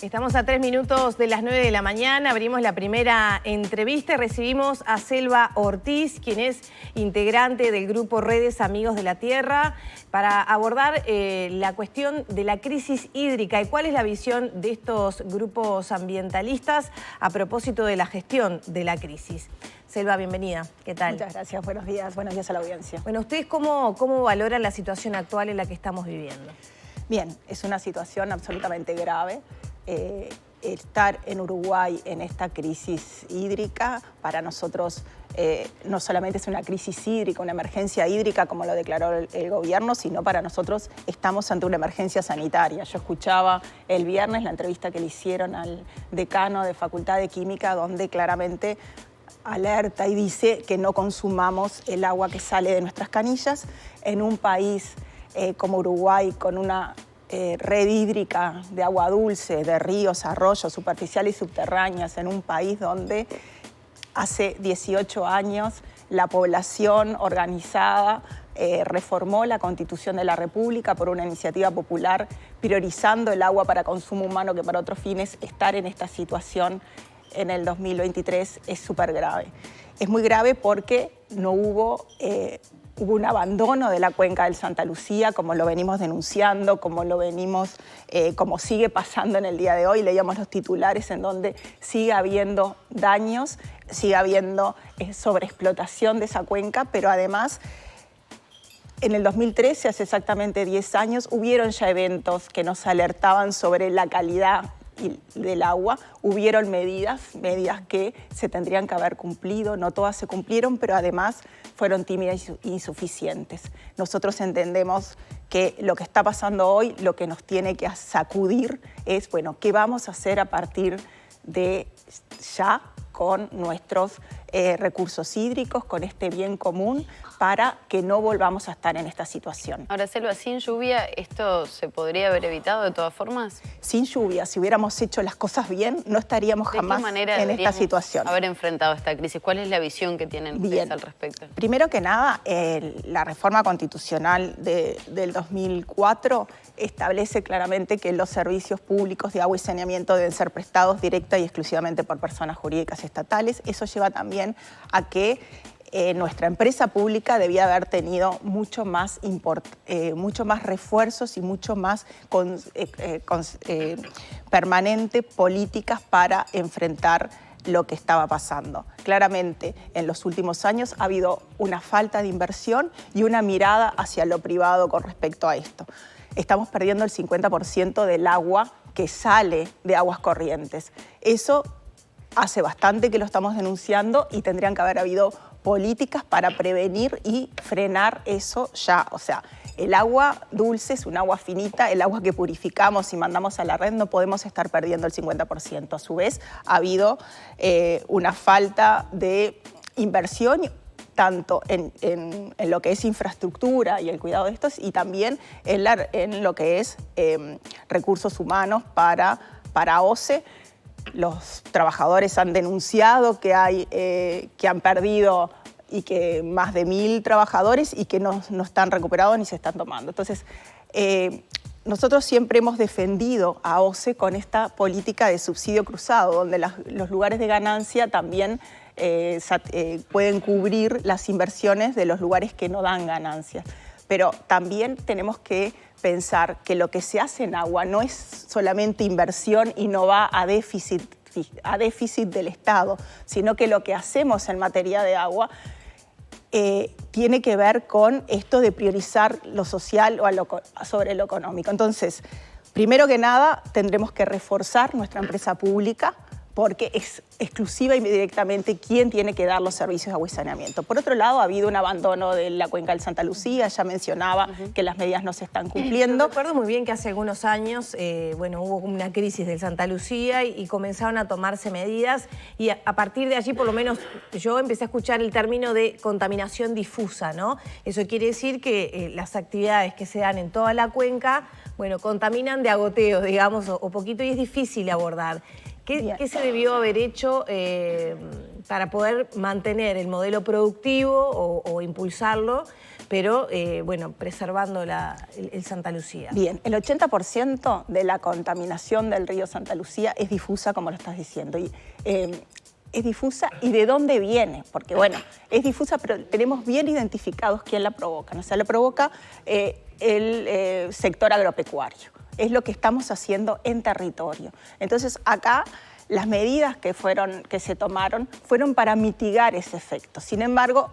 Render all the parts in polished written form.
Estamos a 3 minutos de las 9 de la mañana, abrimos la primera entrevista y recibimos a Selva Ortiz, quien es integrante del grupo Redes Amigos de la Tierra, para abordar la cuestión de la crisis hídrica y cuál es la visión de estos grupos ambientalistas a propósito de la gestión de la crisis. Selva, bienvenida. ¿Qué tal? Muchas gracias, buenos días a la audiencia. Bueno, ¿ustedes cómo valoran la situación actual en la que estamos viviendo? Bien, es una situación absolutamente grave. Estar en Uruguay en esta crisis hídrica, para nosotros no solamente es una crisis hídrica, una emergencia hídrica como lo declaró el gobierno, sino para nosotros estamos ante una emergencia sanitaria. Yo escuchaba el viernes la entrevista que le hicieron al decano de Facultad de Química, donde claramente alerta y dice que no consumamos el agua que sale de nuestras canillas en un país como Uruguay, con una red hídrica de agua dulce, de ríos, arroyos, superficiales y subterráneas, en un país donde hace 18 años la población organizada reformó la Constitución de la República por una iniciativa popular priorizando el agua para consumo humano, que para otros fines estar en esta situación en el 2023 es súper grave. Es muy grave porque no hubo un abandono de la cuenca del Santa Lucía, como lo venimos denunciando, como sigue pasando en el día de hoy. Leíamos los titulares en donde sigue habiendo daños, sigue habiendo sobreexplotación de esa cuenca, pero además en el 2013, hace exactamente 10 años, hubieron ya eventos que nos alertaban sobre la calidad del agua. Hubieron medidas que se tendrían que haber cumplido, no todas se cumplieron, pero además fueron tímidas e insuficientes. Nosotros entendemos que lo que está pasando hoy, lo que nos tiene que sacudir es, bueno, ¿qué vamos a hacer a partir de ya con nuestros recursos hídricos, con este bien común, para que no volvamos a estar en esta situación? Ahora, Selva, sin lluvia, ¿esto se podría haber evitado de todas formas? Sin lluvia, si hubiéramos hecho las cosas bien, no estaríamos jamás en esta situación. Haber enfrentado esta crisis. ¿Cuál es la visión que tienen ustedes al respecto? Primero que nada, la reforma constitucional del 2004 establece claramente que los servicios públicos de agua y saneamiento deben ser prestados directa y exclusivamente por personas jurídicas estatales. Eso lleva también a que nuestra empresa pública debía haber tenido mucho más refuerzos y mucho más permanente políticas para enfrentar lo que estaba pasando. Claramente, en los últimos años ha habido una falta de inversión y una mirada hacia lo privado con respecto a esto. Estamos perdiendo el 50% del agua que sale de aguas corrientes. Eso hace bastante que lo estamos denunciando y tendrían que haber habido políticas para prevenir y frenar eso ya. O sea, el agua dulce es un agua finita, el agua que purificamos y mandamos a la red, no podemos estar perdiendo el 50%. A su vez, ha habido una falta de inversión, tanto en lo que es infraestructura y el cuidado de estos, y también en lo que es recursos humanos para OCE. Los trabajadores han denunciado que han perdido y que más de 1000 trabajadores y que no están recuperados ni se están tomando. Entonces, nosotros siempre hemos defendido a OCE con esta política de subsidio cruzado, donde los lugares de ganancia también pueden cubrir las inversiones de los lugares que no dan ganancias. Pero también tenemos que pensar que lo que se hace en agua no es solamente inversión y no va a déficit del Estado, sino que lo que hacemos en materia de agua tiene que ver con esto de priorizar lo social sobre lo económico. Entonces, primero que nada, tendremos que reforzar nuestra empresa pública, porque es exclusiva y directamente quien tiene que dar los servicios de agua y saneamiento. Por otro lado, ha habido un abandono de la cuenca del Santa Lucía, ya mencionaba que las medidas no se están cumpliendo. Recuerdo muy bien que hace algunos años hubo una crisis del Santa Lucía y comenzaron a tomarse medidas, y a partir de allí, por lo menos yo empecé a escuchar el término de contaminación difusa, ¿no? Eso quiere decir que las actividades que se dan en toda la cuenca, contaminan de agoteo, digamos, o poquito, y es difícil abordar. ¿Qué se debió haber hecho para poder mantener el modelo productivo o impulsarlo, pero bueno, preservando el Santa Lucía. Bien, el 80% de la contaminación del río Santa Lucía es difusa, como lo estás diciendo. Y, es difusa y de dónde viene, porque bueno, es difusa, pero tenemos bien identificados quién la provoca. O sea, la provoca el sector agropecuario. Es lo que estamos haciendo en territorio. Entonces, acá las medidas que se tomaron fueron para mitigar ese efecto. Sin embargo,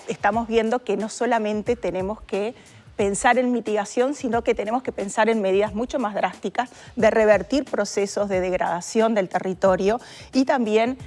estamos viendo que no solamente tenemos que pensar en mitigación, sino que tenemos que pensar en medidas mucho más drásticas de revertir procesos de degradación del territorio y también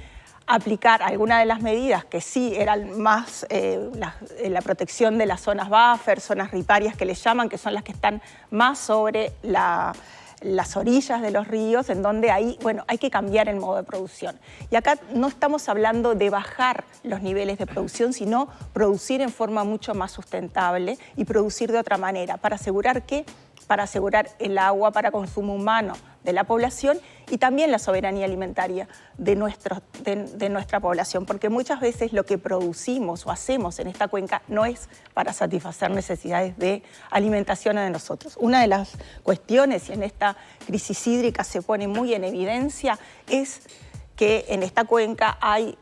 aplicar algunas de las medidas que sí eran más la protección de las zonas buffer, zonas riparias que les llaman, que son las que están más sobre las orillas de los ríos, en donde hay que cambiar el modo de producción. Y acá no estamos hablando de bajar los niveles de producción, sino producir en forma mucho más sustentable y producir de otra manera, para asegurar el agua para consumo humano de la población y también la soberanía alimentaria de nuestra población, porque muchas veces lo que producimos o hacemos en esta cuenca no es para satisfacer necesidades de alimentación de nosotros. Una de las cuestiones, y en esta crisis hídrica se pone muy en evidencia, es que en esta cuenca hay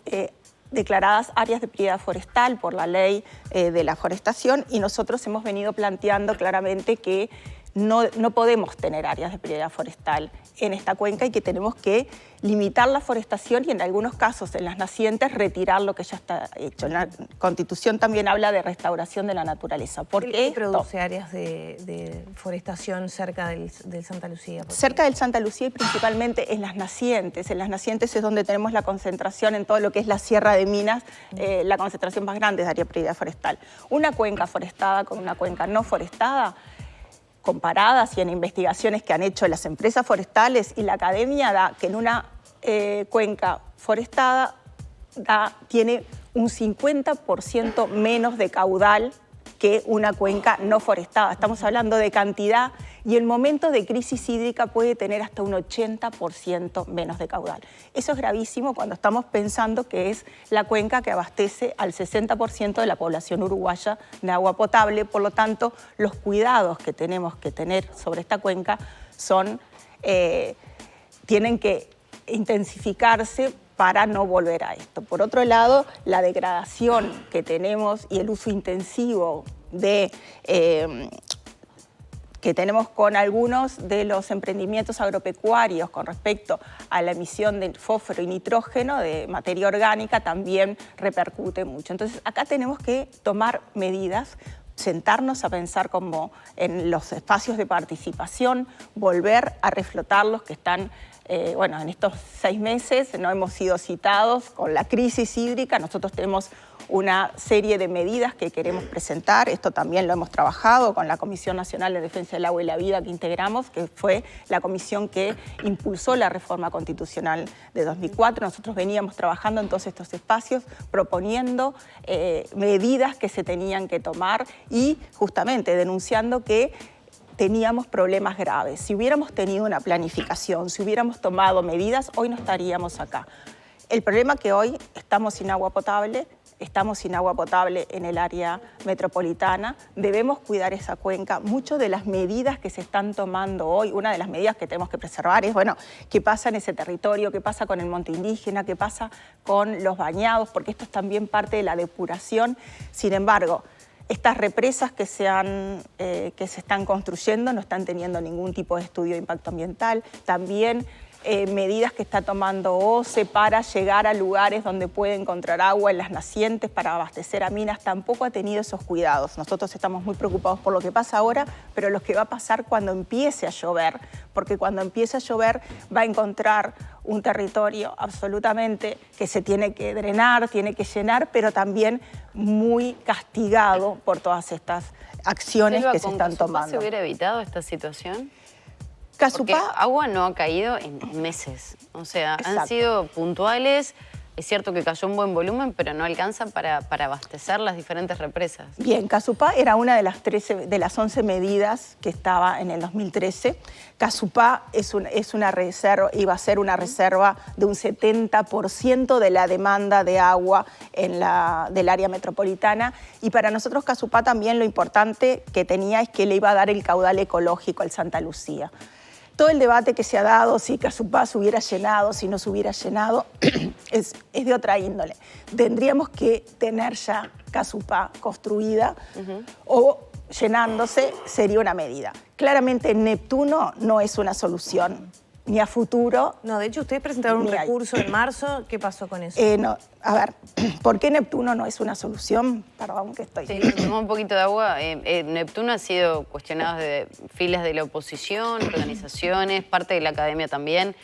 declaradas áreas de prioridad forestal por la ley de la forestación, y nosotros hemos venido planteando claramente que no podemos tener áreas de prioridad forestal en esta cuenca y que tenemos que limitar la forestación y en algunos casos en las nacientes retirar lo que ya está hecho. La Constitución también habla de restauración de la naturaleza. ¿Qué produce áreas de forestación cerca del Santa Lucía? Cerca del Santa Lucía y principalmente en las nacientes. En las nacientes es donde tenemos la concentración en todo lo que es la Sierra de Minas, la concentración más grande de área de prioridad forestal. Una cuenca forestada con una cuenca no forestada, comparadas y en investigaciones que han hecho las empresas forestales y la academia, da que en una cuenca forestada tiene un 50% menos de caudal que una cuenca no forestada. Estamos hablando de cantidad y en momentos de crisis hídrica puede tener hasta un 80% menos de caudal. Eso es gravísimo cuando estamos pensando que es la cuenca que abastece al 60% de la población uruguaya de agua potable. Por lo tanto, los cuidados que tenemos que tener sobre esta cuenca tienen que intensificarse para no volver a esto. Por otro lado, la degradación que tenemos y el uso intensivo que tenemos con algunos de los emprendimientos agropecuarios con respecto a la emisión de fósforo y nitrógeno de materia orgánica también repercute mucho. Entonces, acá tenemos que tomar medidas, sentarnos a pensar como en los espacios de participación, volver a reflotarlos que están en estos 6 meses no hemos sido citados con la crisis hídrica. Nosotros tenemos una serie de medidas que queremos presentar. Esto también lo hemos trabajado con la Comisión Nacional de Defensa del Agua y la Vida que integramos, que fue la comisión que impulsó la reforma constitucional de 2004. Nosotros veníamos trabajando en todos estos espacios, proponiendo medidas que se tenían que tomar y justamente denunciando que teníamos problemas graves. Si hubiéramos tenido una planificación, si hubiéramos tomado medidas, hoy no estaríamos acá. El problema es que hoy estamos sin agua potable en el área metropolitana, debemos cuidar esa cuenca. Muchas de las medidas que se están tomando hoy, una de las medidas que tenemos que preservar es, qué pasa en ese territorio, qué pasa con el monte indígena, qué pasa con los bañados, porque esto es también parte de la depuración. Sin embargo, estas represas que se están construyendo no están teniendo ningún tipo de estudio de impacto ambiental. También medidas que está tomando OCE para llegar a lugares donde puede encontrar agua en las nacientes para abastecer a minas, tampoco ha tenido esos cuidados. Nosotros estamos muy preocupados por lo que pasa ahora, pero lo que va a pasar cuando empiece a llover, porque cuando empiece a llover va a encontrar un territorio absolutamente que se tiene que drenar, tiene que llenar, pero también muy castigado por todas estas acciones que se están tomando. ¿Se hubiera evitado esta situación? Casupá, porque agua no ha caído en meses. O sea, exacto, han sido puntuales Es cierto que cayó un buen volumen, pero no alcanza para abastecer las diferentes represas. Bien, Casupá era una de las 11 medidas que estaba en el 2013. Casupá es una reserva, iba a ser una reserva de un 70% de la demanda de agua del área metropolitana. Y para nosotros Casupá también lo importante que tenía es que le iba a dar el caudal ecológico al Santa Lucía. Todo el debate que se ha dado, si Casupá se hubiera llenado, si no se hubiera llenado, es de otra índole. Tendríamos que tener ya Casupá construida o llenándose sería una medida. Claramente Neptuno no es una solución, ni a futuro. No, de hecho ustedes presentaron un recurso en marzo. ¿Qué pasó con eso? No, a ver, ¿por qué Neptuno no es una solución? Perdón que estoy... Sí, tomó un poquito de agua. Neptuno ha sido cuestionado desde filas de la oposición, organizaciones, parte de la academia también.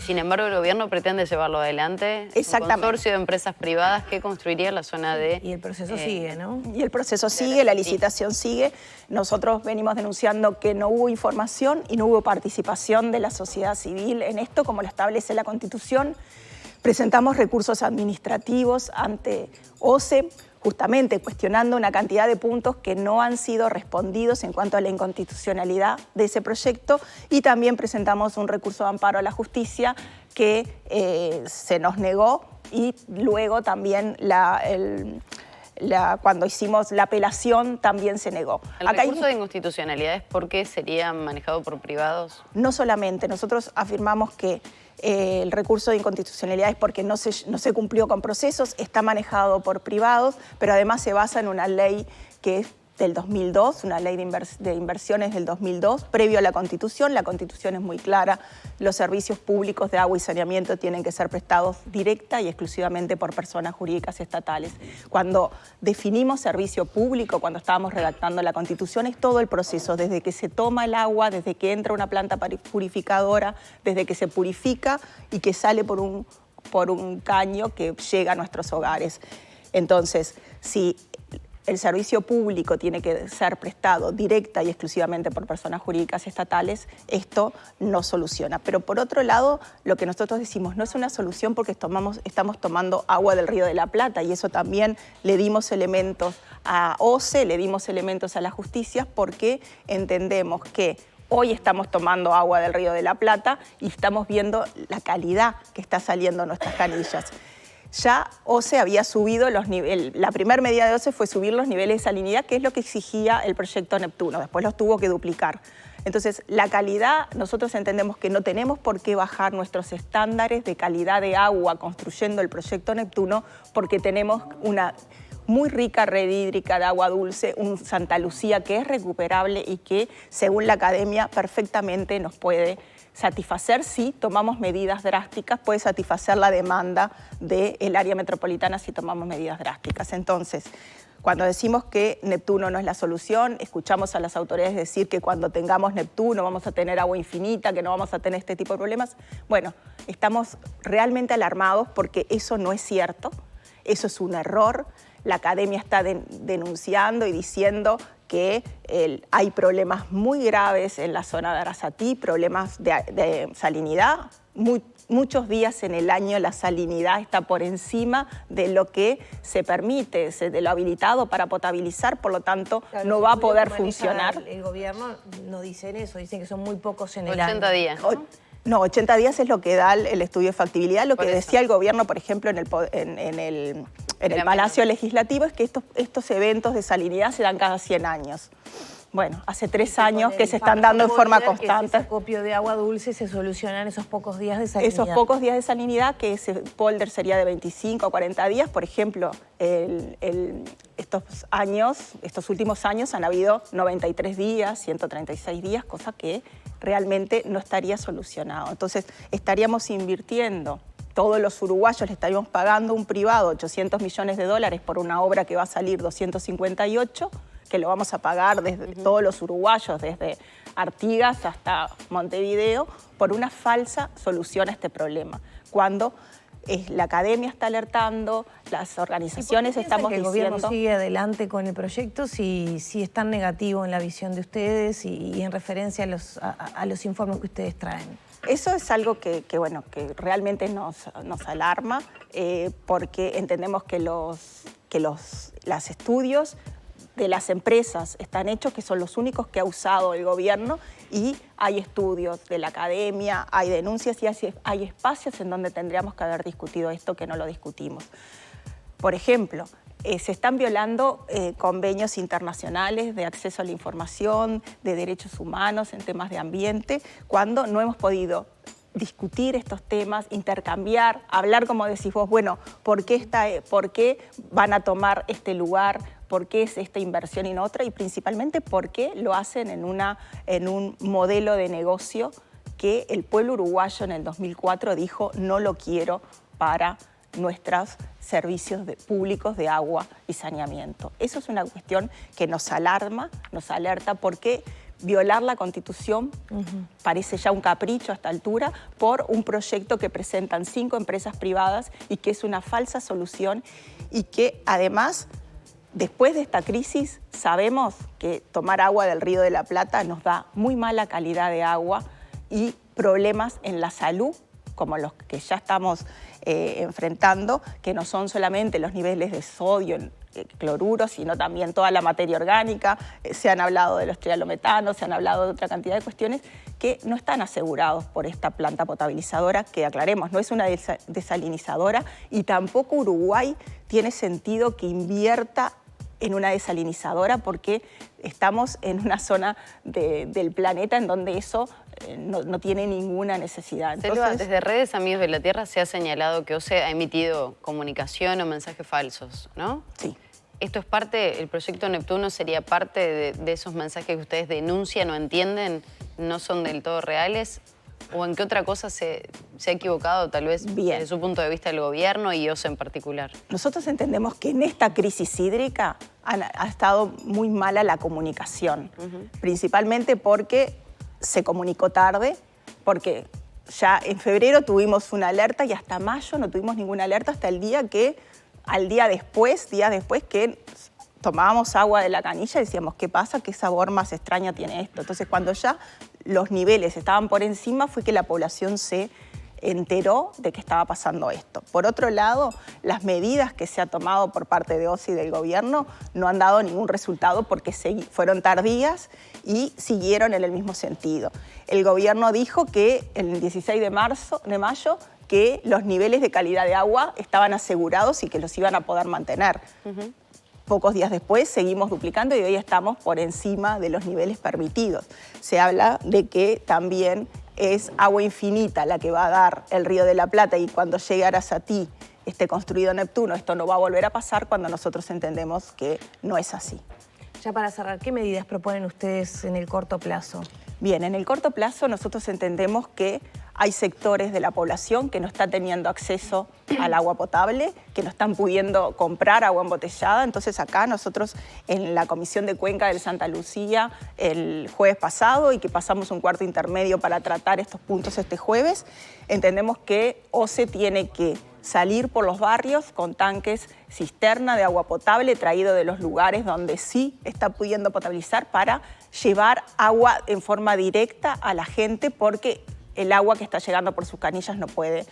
Sin embargo, el gobierno pretende llevarlo adelante. Exactamente. Un consorcio de empresas privadas que construiría la zona de... Y el proceso sigue, ¿no? Y el proceso sigue, la licitación sigue. Nosotros venimos denunciando que no hubo información y no hubo participación de la sociedad civil en esto, como lo establece la Constitución. Presentamos recursos administrativos ante OCE, justamente cuestionando una cantidad de puntos que no han sido respondidos en cuanto a la inconstitucionalidad de ese proyecto, y también presentamos un recurso de amparo a la justicia que se nos negó, y luego también cuando hicimos la apelación también se negó. ¿El recurso de inconstitucionalidad es porque sería manejado por privados? No solamente, nosotros afirmamos que el recurso de inconstitucionalidad es porque no se cumplió con procesos, está manejado por privados, pero además se basa en una ley que es del 2002, una ley de inversiones del 2002, previo a la Constitución. La Constitución es muy clara, los servicios públicos de agua y saneamiento tienen que ser prestados directa y exclusivamente por personas jurídicas estatales. Cuando definimos servicio público, cuando estábamos redactando la Constitución, es todo el proceso, desde que se toma el agua, desde que entra una planta purificadora, desde que se purifica y que sale por un caño que llega a nuestros hogares. Entonces, si el servicio público tiene que ser prestado directa y exclusivamente por personas jurídicas estatales, esto no soluciona. Pero por otro lado, lo que nosotros decimos no es una solución porque estamos tomando agua del Río de la Plata, y eso también le dimos elementos a OCE, le dimos elementos a la justicia, porque entendemos que hoy estamos tomando agua del Río de la Plata y estamos viendo la calidad que está saliendo en nuestras canillas. Ya OCE había subido los niveles, la primera medida de OCE fue subir los niveles de salinidad, que es lo que exigía el proyecto Neptuno, después los tuvo que duplicar. Entonces, la calidad, nosotros entendemos que no tenemos por qué bajar nuestros estándares de calidad de agua construyendo el proyecto Neptuno, porque tenemos una muy rica red hídrica de agua dulce, un Santa Lucía que es recuperable y que, según la academia, perfectamente nos puede satisfacer, si tomamos medidas drásticas, puede satisfacer la demanda del área metropolitana si tomamos medidas drásticas. Entonces, cuando decimos que Neptuno no es la solución, escuchamos a las autoridades decir que cuando tengamos Neptuno vamos a tener agua infinita, que no vamos a tener este tipo de problemas. Bueno, estamos realmente alarmados porque eso no es cierto, eso es un error. La academia está denunciando y diciendo que hay problemas muy graves en la zona de Arasatí, problemas de salinidad. Muchos días en el año la salinidad está por encima de lo que se permite, de lo habilitado para potabilizar, por lo tanto claro, no va a poder funcionar. El gobierno no dicen eso, dicen que son muy pocos en el año. 80 días. No, 80 días es lo que da el estudio de factibilidad. Lo que decía el gobierno, por ejemplo, en el Palacio Legislativo, es que estos eventos de salinidad se dan cada 100 años. Bueno, hace 3 años que se están dando en forma constante. Ese acopio de agua dulce se solucionan esos pocos días de salinidad. Esos pocos días de salinidad, que ese polder sería de 25 a 40 días. Por ejemplo, estos últimos años han habido 93 días, 136 días, cosa que realmente no estaría solucionado. Entonces, estaríamos invirtiendo, todos los uruguayos le estaríamos pagando a un privado $800 millones por una obra que va a salir 258, que lo vamos a pagar desde todos los uruguayos, desde Artigas hasta Montevideo, por una falsa solución a este problema. Cuando La academia está alertando, las organizaciones estamos que el diciendo... gobierno sigue adelante con el proyecto si es tan negativo en la visión de ustedes y en referencia a los informes que ustedes traen? Eso es algo que realmente nos alarma porque entendemos que los estudios de las empresas están hechos, que son los únicos que ha usado el gobierno, y hay estudios de la academia, hay denuncias y hay espacios en donde tendríamos que haber discutido esto que no lo discutimos. Por ejemplo, se están violando convenios internacionales de acceso a la información, de derechos humanos en temas de ambiente, cuando no hemos podido discutir estos temas, intercambiar, hablar, como decís vos, bueno, ¿por qué van a tomar este lugar? ¿Por qué es esta inversión y no otra? Y principalmente, ¿por qué lo hacen en un modelo de negocio que el pueblo uruguayo en el 2004 dijo no lo quiero para nuestros servicios públicos de agua y saneamiento? Eso es una cuestión que nos alarma, nos alerta, porque violar la Constitución parece ya un capricho a esta altura por un proyecto que presentan 5 empresas privadas y que es una falsa solución, y que además, después de esta crisis, sabemos que tomar agua del Río de la Plata nos da muy mala calidad de agua y problemas en la salud, como los que ya estamos enfrentando, que no son solamente los niveles de sodio, cloruro, sino también toda la materia orgánica. Se han hablado de los trialometanos, se han hablado de otra cantidad de cuestiones que no están asegurados por esta planta potabilizadora, que aclaremos, no es una desalinizadora, y tampoco Uruguay tiene sentido que invierta en una desalinizadora, porque estamos en una zona del planeta en donde eso no tiene ninguna necesidad. Entonces, Selva, desde Redes Amigos de la Tierra se ha señalado que OCE ha emitido comunicación o mensajes falsos, ¿no? Sí. ¿Esto es parte, el proyecto Neptuno sería parte de esos mensajes que ustedes denuncian o entienden no son del todo reales? ¿O en qué otra cosa se ha equivocado tal vez desde su punto de vista el gobierno y OCE en particular? Nosotros entendemos que en esta crisis hídrica ha estado muy mala la comunicación, principalmente porque se comunicó tarde, porque ya en febrero tuvimos una alerta y hasta mayo no tuvimos ninguna alerta, hasta el día días después que tomábamos agua de la canilla y decíamos, ¿qué pasa? ¿Qué sabor más extraño tiene esto? Entonces, cuando ya los niveles estaban por encima, fue que la población se enteró de que estaba pasando esto. Por otro lado, las medidas que se ha tomado por parte de OCE y del gobierno no han dado ningún resultado, porque fueron tardías y siguieron en el mismo sentido. El gobierno dijo que el 16 de mayo que los niveles de calidad de agua estaban asegurados y que los iban a poder mantener. Pocos días después seguimos duplicando y hoy estamos por encima de los niveles permitidos. Se habla de que también es agua infinita la que va a dar el Río de la Plata, y cuando llegue a Arasatí esté construido Neptuno, esto no va a volver a pasar, cuando nosotros entendemos que no es así. Ya para cerrar, ¿qué medidas proponen ustedes en el corto plazo? Bien, en el corto plazo nosotros entendemos que hay sectores de la población que no está teniendo acceso al agua potable, que no están pudiendo comprar agua embotellada. Entonces acá nosotros en la Comisión de Cuenca del Santa Lucía el jueves pasado, y que pasamos un cuarto intermedio para tratar estos puntos este jueves, entendemos que OCE tiene que salir por los barrios con tanques cisterna de agua potable traído de los lugares donde sí está pudiendo potabilizar, para llevar agua en forma directa a la gente, porque el agua que está llegando por sus canillas no puede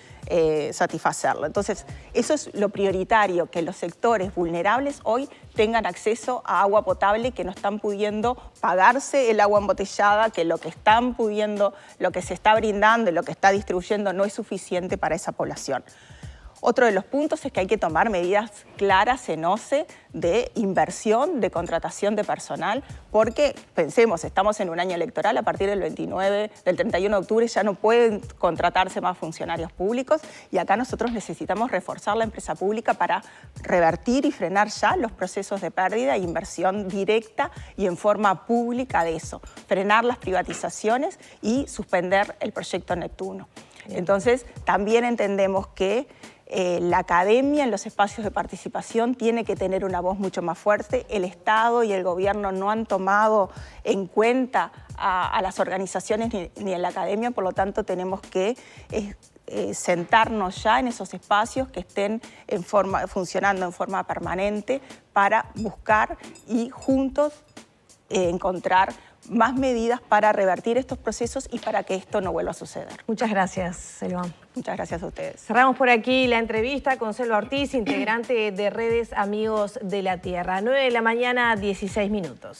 satisfacerlo. Entonces, eso es lo prioritario, que los sectores vulnerables hoy tengan acceso a agua potable, que no están pudiendo pagarse el agua embotellada, que lo que están pudiendo, lo que se está brindando y lo que está distribuyendo no es suficiente para esa población. Otro de los puntos es que hay que tomar medidas claras en OCE de inversión, de contratación de personal, porque pensemos, estamos en un año electoral, a partir del 31 de octubre ya no pueden contratarse más funcionarios públicos, y acá nosotros necesitamos reforzar la empresa pública para revertir y frenar ya los procesos de pérdida e inversión directa y en forma pública de eso, frenar las privatizaciones y suspender el proyecto Neptuno. Entonces, también entendemos que la academia en los espacios de participación tiene que tener una voz mucho más fuerte. El Estado y el gobierno no han tomado en cuenta a las organizaciones ni a la academia, por lo tanto tenemos que sentarnos ya en esos espacios que estén funcionando en forma permanente para buscar y juntos encontrar más medidas para revertir estos procesos y para que esto no vuelva a suceder. Muchas gracias, Selva. Muchas gracias a ustedes. Cerramos por aquí la entrevista con Selva Ortiz, integrante de Redes Amigos de la Tierra. 9 de la mañana, 16 minutos.